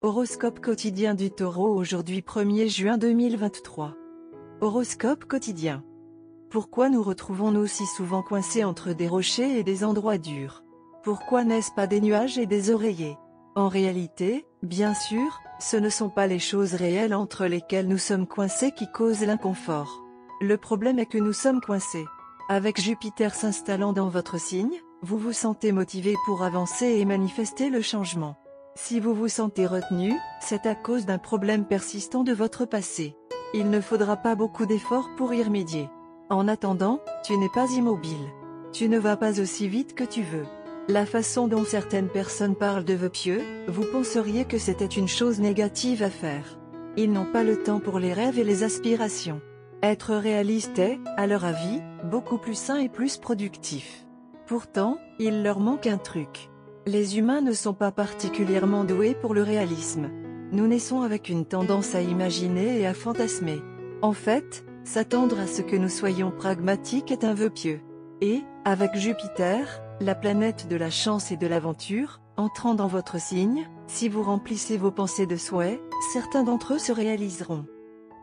Horoscope quotidien du Taureau aujourd'hui 1er juin 2023. Horoscope quotidien. Pourquoi nous retrouvons-nous si souvent coincés entre des rochers et des endroits durs? Pourquoi n'est-ce pas des nuages et des oreillers? En réalité, bien sûr, ce ne sont pas les choses réelles entre lesquelles nous sommes coincés qui causent l'inconfort. Le problème est que nous sommes coincés. Avec Jupiter s'installant dans votre signe, vous vous sentez motivé pour avancer et manifester le changement. Si vous vous sentez retenu, c'est à cause d'un problème persistant de votre passé. Il ne faudra pas beaucoup d'efforts pour y remédier. En attendant, tu n'es pas immobile. Tu ne vas pas aussi vite que tu veux. La façon dont certaines personnes parlent de vœux pieux, vous penseriez que c'était une chose négative à faire. Ils n'ont pas le temps pour les rêves et les aspirations. Être réaliste est, à leur avis, beaucoup plus sain et plus productif. Pourtant, il leur manque un truc. Les humains ne sont pas particulièrement doués pour le réalisme. Nous naissons avec une tendance à imaginer et à fantasmer. En fait, s'attendre à ce que nous soyons pragmatiques est un vœu pieux. Et, avec Jupiter, la planète de la chance et de l'aventure, entrant dans votre signe, si vous remplissez vos pensées de souhaits, certains d'entre eux se réaliseront.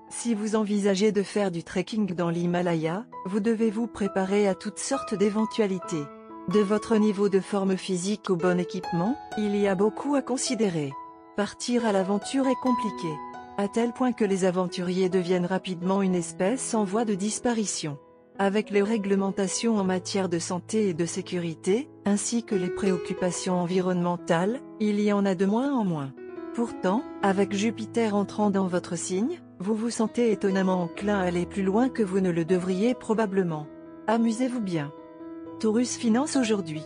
Si vous envisagez de faire du trekking dans l'Himalaya, vous devez vous préparer à toutes sortes d'éventualités. De votre niveau de forme physique au bon équipement, il y a beaucoup à considérer. Partir à l'aventure est compliqué, à tel point que les aventuriers deviennent rapidement une espèce en voie de disparition. Avec les réglementations en matière de santé et de sécurité, ainsi que les préoccupations environnementales, il y en a de moins en moins. Pourtant, avec Jupiter entrant dans votre signe, vous vous sentez étonnamment enclin à aller plus loin que vous ne le devriez probablement. Amusez-vous bien. Taurus finance aujourd'hui.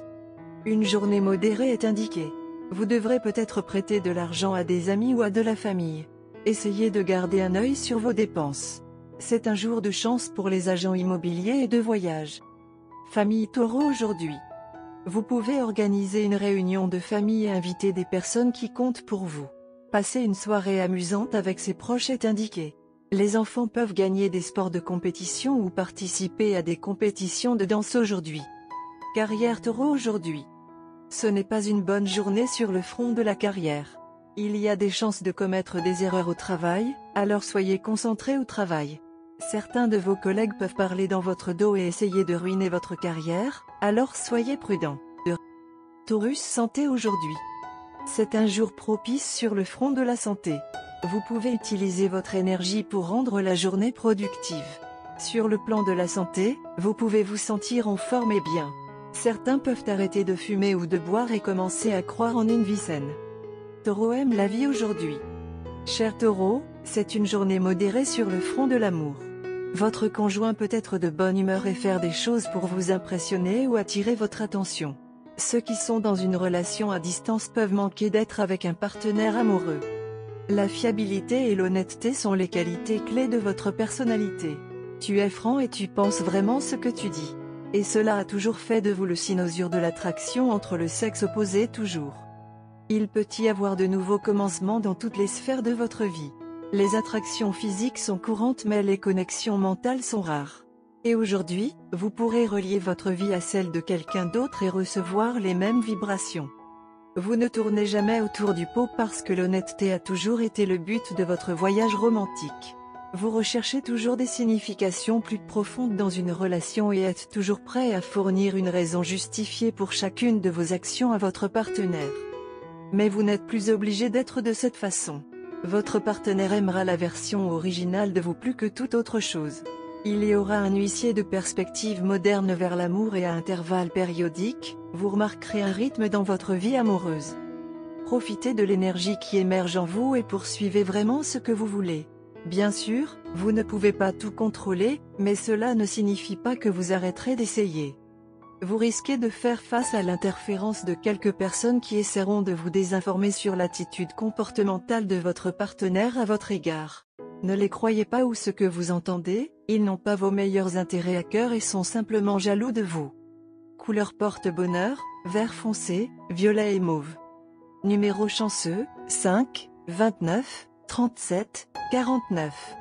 Une journée modérée est indiquée. Vous devrez peut-être prêter de l'argent à des amis ou à de la famille. Essayez de garder un œil sur vos dépenses. C'est un jour de chance pour les agents immobiliers et de voyage. Famille Taureau aujourd'hui. Vous pouvez organiser une réunion de famille et inviter des personnes qui comptent pour vous. Passer une soirée amusante avec ses proches est indiqué. Les enfants peuvent gagner des sports de compétition ou participer à des compétitions de danse aujourd'hui. Carrière Taureau aujourd'hui. Ce n'est pas une bonne journée sur le front de la carrière. Il y a des chances de commettre des erreurs au travail, alors soyez concentrés au travail. Certains de vos collègues peuvent parler dans votre dos et essayer de ruiner votre carrière, alors soyez prudents. Taurus santé aujourd'hui. C'est un jour propice sur le front de la santé. Vous pouvez utiliser votre énergie pour rendre la journée productive. Sur le plan de la santé, vous pouvez vous sentir en forme et bien. Certains peuvent arrêter de fumer ou de boire et commencer à croire en une vie saine. Taureau aime la vie aujourd'hui. Cher Taureau, c'est une journée modérée sur le front de l'amour. Votre conjoint peut être de bonne humeur et faire des choses pour vous impressionner ou attirer votre attention. Ceux qui sont dans une relation à distance peuvent manquer d'être avec un partenaire amoureux. La fiabilité et l'honnêteté sont les qualités clés de votre personnalité. Tu es franc et tu penses vraiment ce que tu dis. Et cela a toujours fait de vous le cynosure de l'attraction entre le sexe opposé toujours. Il peut y avoir de nouveaux commencements dans toutes les sphères de votre vie. Les attractions physiques sont courantes mais les connexions mentales sont rares. Et aujourd'hui, vous pourrez relier votre vie à celle de quelqu'un d'autre et recevoir les mêmes vibrations. Vous ne tournez jamais autour du pot parce que l'honnêteté a toujours été le but de votre voyage romantique. Vous recherchez toujours des significations plus profondes dans une relation et êtes toujours prêt à fournir une raison justifiée pour chacune de vos actions à votre partenaire. Mais vous n'êtes plus obligé d'être de cette façon. Votre partenaire aimera la version originale de vous plus que toute autre chose. Il y aura un huissier de perspective moderne vers l'amour et à intervalles périodiques, vous remarquerez un rythme dans votre vie amoureuse. Profitez de l'énergie qui émerge en vous et poursuivez vraiment ce que vous voulez. Bien sûr, vous ne pouvez pas tout contrôler, mais cela ne signifie pas que vous arrêterez d'essayer. Vous risquez de faire face à l'interférence de quelques personnes qui essaieront de vous désinformer sur l'attitude comportementale de votre partenaire à votre égard. Ne les croyez pas ou ce que vous entendez, ils n'ont pas vos meilleurs intérêts à cœur et sont simplement jaloux de vous. Couleur porte-bonheur, vert foncé, violet et mauve. Numéro chanceux, 5, 29, 37, 49.